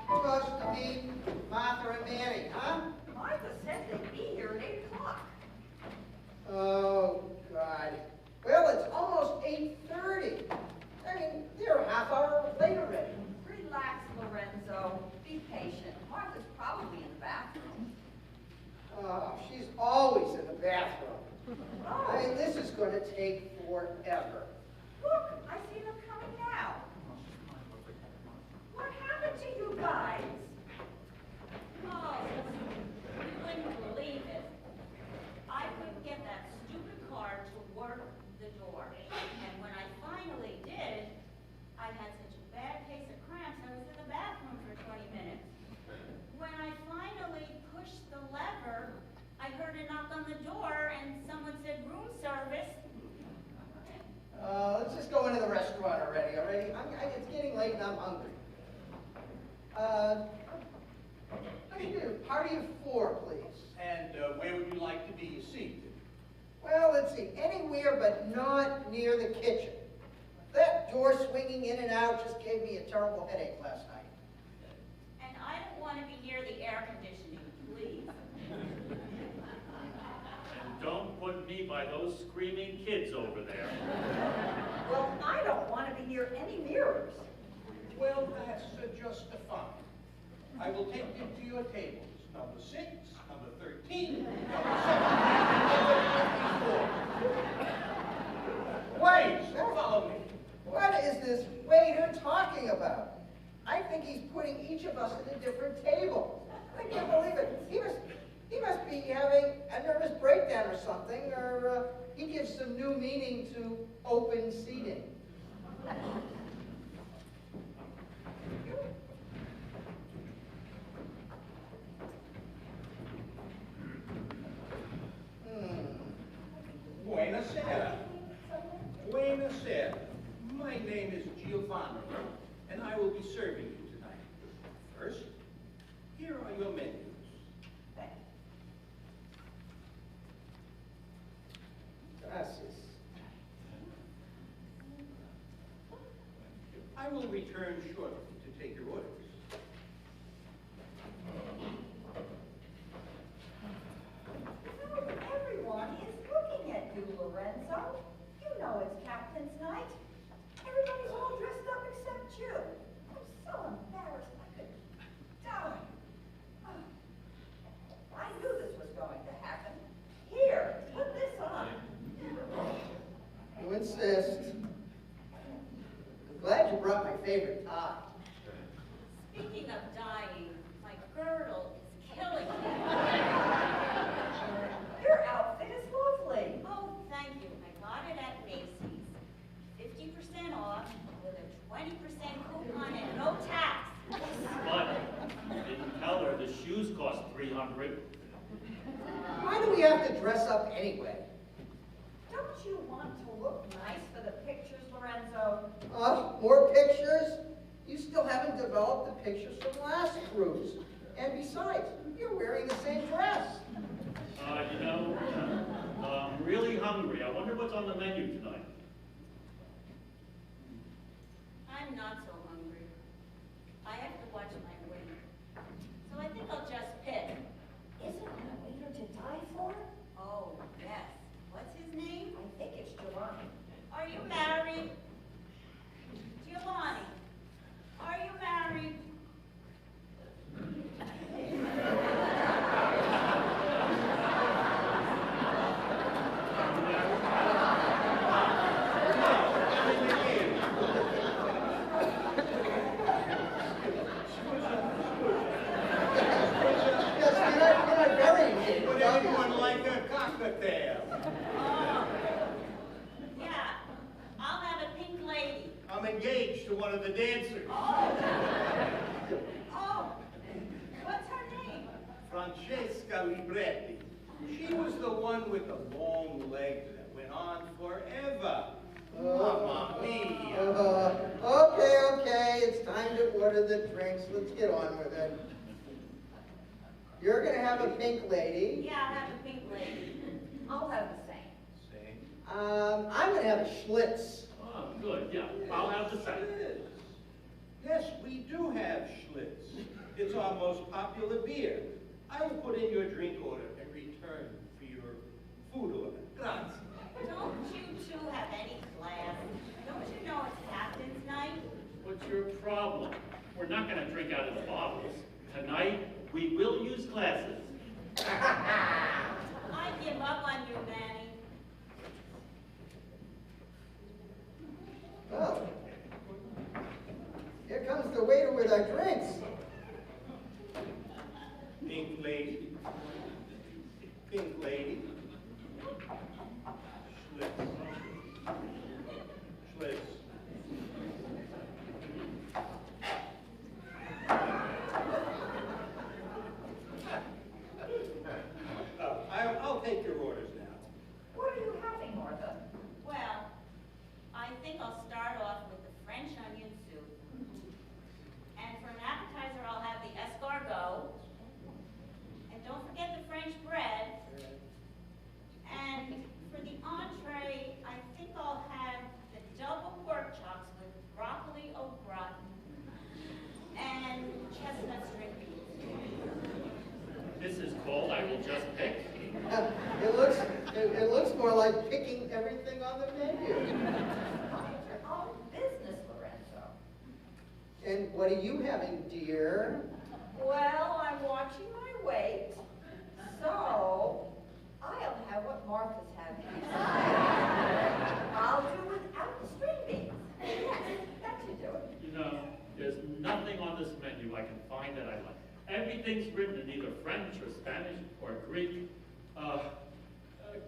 Speaker 1: Supposed to meet Martha and Manny, huh?
Speaker 7: Martha said they'd be here at 8 o'clock.
Speaker 1: Oh, God. Well, it's almost 8:30. I mean, they're a half hour late already.
Speaker 7: Relax, Lorenzo. Be patient. Martha's probably in the bathroom.
Speaker 1: Oh, she's always in the bathroom.
Speaker 7: Oh,
Speaker 1: I mean, this is going to take forever.
Speaker 7: look, I see them coming now. What happened to you guys?
Speaker 10: Oh, you wouldn't believe it. I couldn't get that stupid car to work the door. And when I finally did, I had such a bad case of cramps, I was in the bathroom for 20 minutes. When I finally pushed the lever, I heard a knock on the door and someone said room service.
Speaker 1: Let's just go into the restaurant, all I need a party of 4, please.
Speaker 11: And where would you like to be seated?
Speaker 1: Well, let's see, anywhere but not near the kitchen. That door swinging in and out just gave me a terrible headache last night.
Speaker 10: And I don't want to be near the air conditioning, please.
Speaker 12: And don't put me by those screaming kids over there.
Speaker 4: Well, I don't want to be near any mirrors.
Speaker 11: Well, that's just fine. I will take you to your tables. Number 6, number 13, number 7,
Speaker 1: Wait,
Speaker 11: follow me.
Speaker 1: what is this waiter talking about? I think he's putting each of us at a different table. I can't believe it. He must be having a nervous breakdown or something, or he gives some new meaning to open seating.
Speaker 11: Buonasera. Buonasera. My name is Giovanni, and I will be serving you tonight. First, here are your menus.
Speaker 1: Gracias.
Speaker 11: I will return shortly to take your orders.
Speaker 4: Everyone is looking at you, Lorenzo. You know it's captain's night. Everybody's all dressed up except you. I'm so embarrassed I could die. I knew this was going to happen. Here, put this on.
Speaker 1: You insist. I'm glad you brought my favorite tie.
Speaker 10: Speaking of dying, my girdle is killing me.
Speaker 4: Your outfit is lovely.
Speaker 10: Oh, thank you. I got it at Macy's. 50% off with a 20% coupon and no tax.
Speaker 12: But you didn't tell her the shoes cost $300.
Speaker 1: Why do we have to dress up anyway?
Speaker 4: Don't you want to look nice for the pictures, Lorenzo?
Speaker 1: More pictures? You still haven't developed the pictures from last cruise. And besides, you're wearing the same dress.
Speaker 12: You know, I'm really hungry. I wonder what's on the menu tonight.
Speaker 10: I'm not so hungry. I have to watch my weight. So I think I'll just pick.
Speaker 4: Isn't that a waiter to die for?
Speaker 10: Oh, yes. What's his name?
Speaker 4: I think it's Giovanni.
Speaker 10: Are you married? Giovanni, are you married?
Speaker 11: Would anyone like a cocktail?
Speaker 10: Oh, yeah. I'll have a pink lady.
Speaker 11: I'm engaged to one of the dancers.
Speaker 10: Oh, what's her name?
Speaker 11: Francesca Libretti. She was the one with the long legs that went on forever. Mamma mia.
Speaker 1: Okay, it's time to order the drinks. Let's get on with it. You're gonna have a pink lady.
Speaker 10: Yeah, I'll have a pink lady.
Speaker 4: I'll have the same.
Speaker 11: Same.
Speaker 1: I'm gonna have a Schlitz.
Speaker 12: Oh, good, yeah. I'll have the same.
Speaker 11: Schlitz. Yes, we do have Schlitz. It's our most popular beer. I will put in your drink order in return for your food order. Grazie.
Speaker 10: Don't you two have any class? Don't you know it's captain's night?
Speaker 12: What's your problem? We're not going to drink out of the bottles. Tonight, we will use glasses.
Speaker 10: I give up on you, Manny.
Speaker 1: Oh. Here comes the waiter with our drinks.
Speaker 11: Pink lady. Pink lady. Schlitz. Schlitz. I'll take your orders now.
Speaker 4: What are you having, Martha?
Speaker 10: Well, I think I'll start off with the French onion soup. And for an appetizer, I'll have the
Speaker 12: just pick.
Speaker 1: It looks more like picking everything on the menu.
Speaker 7: Mind your own business, Lorenzo.
Speaker 1: And what are you having, dear?
Speaker 7: Well, I'm watching my weight, so I'll have what Martha's having. I'll do without the string beans. Yes, that should do it.
Speaker 12: You know, there's nothing on this menu I can find that I like. Everything's written in either French or Spanish or Greek.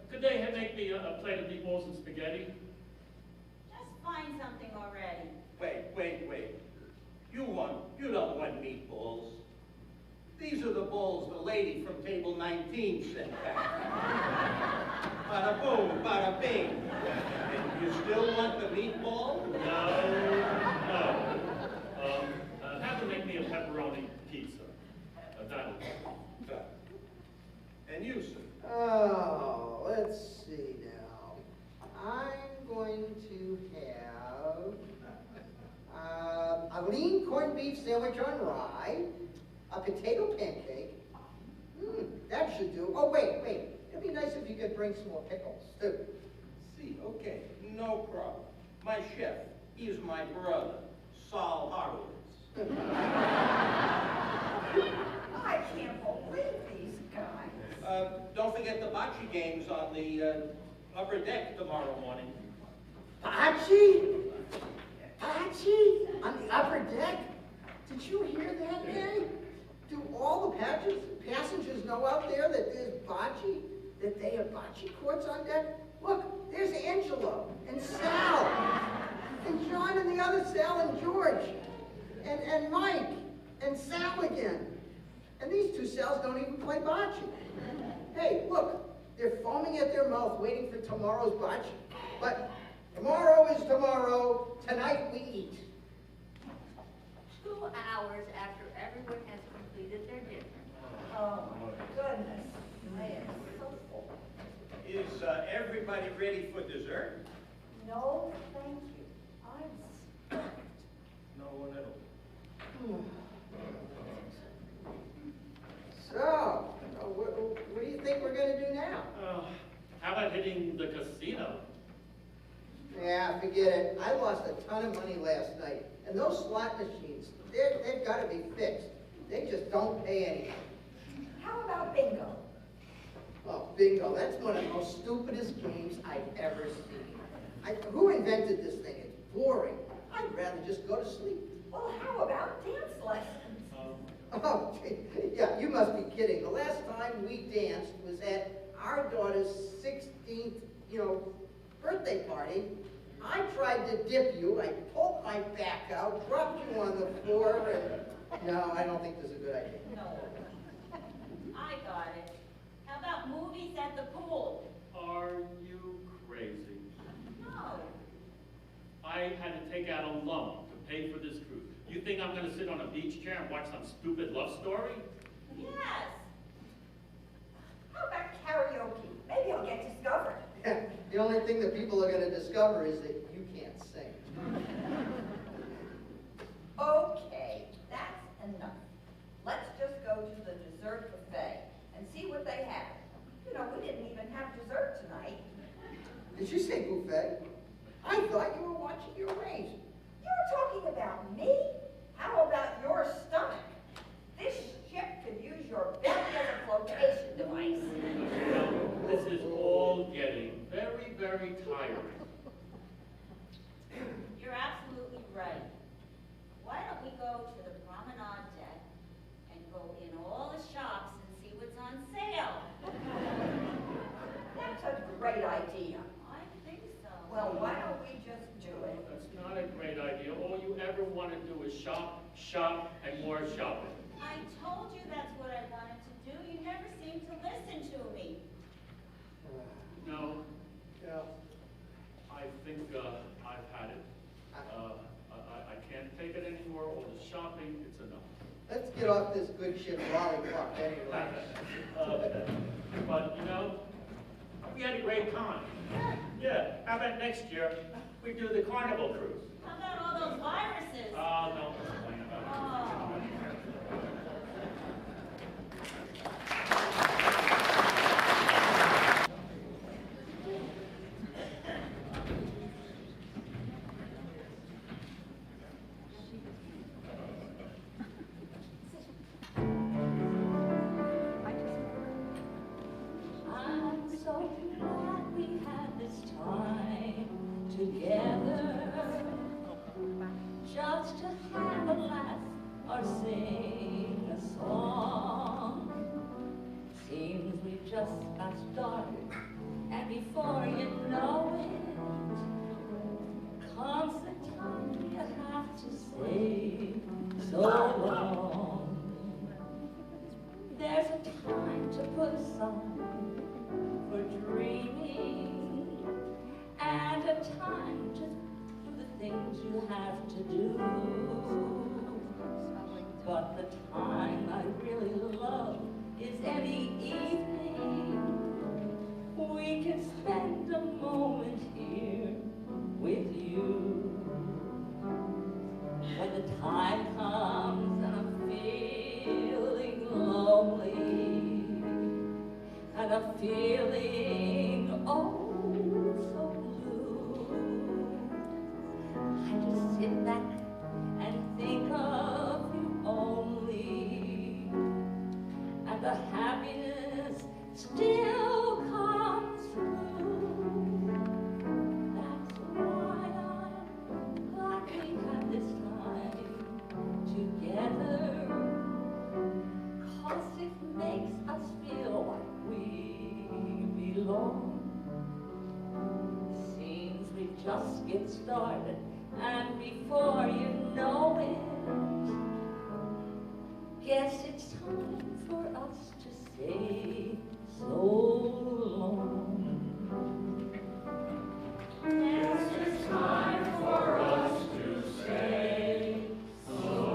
Speaker 12: Could they make me a plate of meatballs and spaghetti?
Speaker 10: Just find something already.
Speaker 11: Wait. You don't want meatballs. These are the bowls the lady from table 19 sent back. Bada boom, bada bing. And you still want the meatball?
Speaker 12: No. Have them make me a pepperoni pizza. That'll do.
Speaker 11: And you, sir?
Speaker 1: Oh, let's see now. I'm going to have a lean corned beef sandwich on rye, a potato pancake. That should do. Oh, wait. It'd be nice if you could bring some more pickles, too.
Speaker 11: See, okay, no problem. My chef, he is my brother, Saul Horowitz.
Speaker 7: I can't believe these guys.
Speaker 11: Don't forget the bocce games on the upper deck tomorrow morning.
Speaker 1: Bocce? On the upper deck? Did you hear that, Mary? Do all the passengers know out there that there's bocce? That they have bocce courts on deck? Look, there's Angelo and Sal and John and the other Sal and George and Mike and Sal again. And these two Sals don't even play bocce. Hey, look, they're foaming at their mouth waiting for tomorrow's bocce. But tomorrow is tomorrow. Tonight we eat.
Speaker 10: 2 hours after everyone has completed their dinner.
Speaker 7: Oh, my goodness. I am so full.
Speaker 11: Is everybody ready for dessert?
Speaker 7: No, thank you. I'm stuffed.
Speaker 11: No one at all.
Speaker 1: So, what do you think we're going to do now?
Speaker 12: How about hitting the casino?
Speaker 1: Yeah, forget it. I lost a ton of money last night. And those slot machines, they've got to be fixed. They just don't pay anything.
Speaker 7: How about bingo?
Speaker 1: Oh, bingo. That's one of the most stupidest games I've ever seen. Who invented this thing? It's boring. I'd rather just go to sleep.
Speaker 7: Well, how about dance lessons?
Speaker 1: Oh, yeah, you must be kidding. The last time we danced was at our daughter's 16th, birthday party. I tried to dip you. I pulled my back out, dropped you on the floor, and no, I don't think this is a good idea.
Speaker 10: No. I got it. How about movies at the pool?
Speaker 12: Are you crazy?
Speaker 10: No.
Speaker 12: I had to take out a loan to pay for this cruise. You think I'm going to sit on a beach chair and watch some stupid love story?
Speaker 10: Yes.
Speaker 7: How about karaoke? Maybe I'll get discovered.
Speaker 1: The only thing that people are going to discover is that you can't sing.
Speaker 7: Okay, that's enough. Let's just go to the dessert buffet and see what they have. We didn't even have dessert tonight.
Speaker 1: Did you say buffet? I thought you were watching your weight.
Speaker 7: You were talking about me? How about your stomach? This ship could use your belly as a flotation device.
Speaker 12: This is all getting very, very tiring.
Speaker 10: You're absolutely right. Why don't we go to the promenade deck and go in all the shops and see what's on sale?
Speaker 7: That's a great idea.
Speaker 10: I think so.
Speaker 7: Well, why don't we just do it?
Speaker 12: That's not a great idea. All you ever want to do is shop, and more shopping.
Speaker 10: I told you that's what I wanted to do. You never seem to listen to me.
Speaker 12: No,
Speaker 1: Yeah.
Speaker 12: I think I've had it. I can't take it anymore. All the shopping, it's enough.
Speaker 1: Let's get off this good ship lollipop anyway.
Speaker 12: But, we had a great time. Yeah, how about next year we do the Carnival cruise?
Speaker 10: How about all those viruses?
Speaker 12: Oh, don't complain about it.
Speaker 10: Oh.
Speaker 13: just got started, and before you know it, comes the time you have to say so long. There's a time to put aside for dreaming, and a time to do the things you have to do. But the time I really love is any evening we can spend a moment here with you. When the time comes and I'm feeling lonely, and I'm feeling oh so blue, I just sit back and think of you only, and the happiness still comes through. That's why I'm glad we had this time together, 'cause it makes us feel like we belong. Seems we just get started, and before you know it, guess it's time for us to say so long. Guess it's time for us to say so long.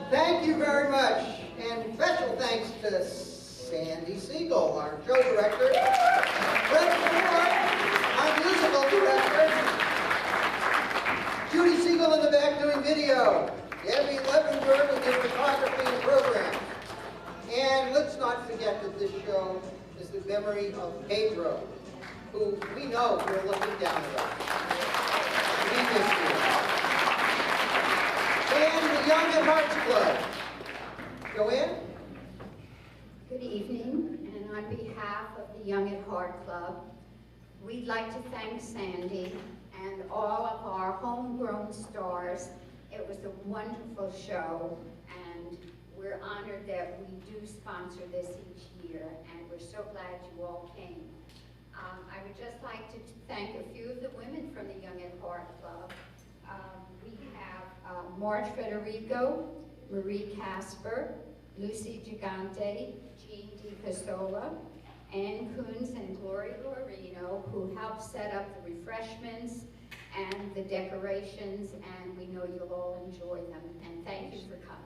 Speaker 1: Thank you very much, and special thanks to Sandy Siegel, our show director, Fred Ford, our musical director, Judy Siegel in the back doing video, Debbie Levenberg who did photography and programs. And let's not forget that this show is the memory of Pedro, who we know we're looking down at us. We miss you. And the Young at Hearts Club. Joanne?
Speaker 14: Good evening, and on behalf of the Young at Heart Club, we'd like to thank Sandy and all of our homegrown stars. It was a wonderful show, and we're honored that we do sponsor this each year, and we're so glad you all came. I would just like to thank a few of the women from the Young at Heart Club. We have Marge Federico, Marie Casper, Lucy Gigante, Jean DiCasola, Ann Coons, and Gloria Lorino, who helped set up the refreshments and the decorations, and we know you'll all enjoy them. And thank you for coming.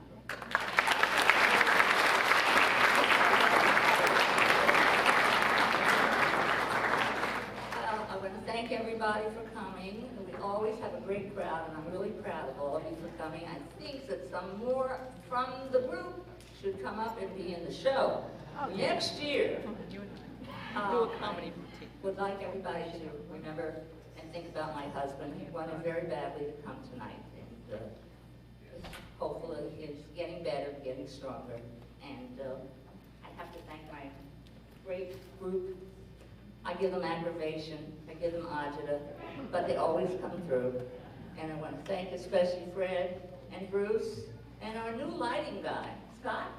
Speaker 13: I want to thank everybody for coming. We always have a great crowd, and I'm really proud of all of you for coming. I think that some more from the group should come up and be in the show next year. Would like everybody to remember and think about my husband. He wanted very badly to come tonight, and hopefully he's getting better, getting stronger. And I have to thank my great group. I give them aggravation, I give them agita, but they always come through. And I want to thank especially Fred and Bruce and our new lighting guy, Scott.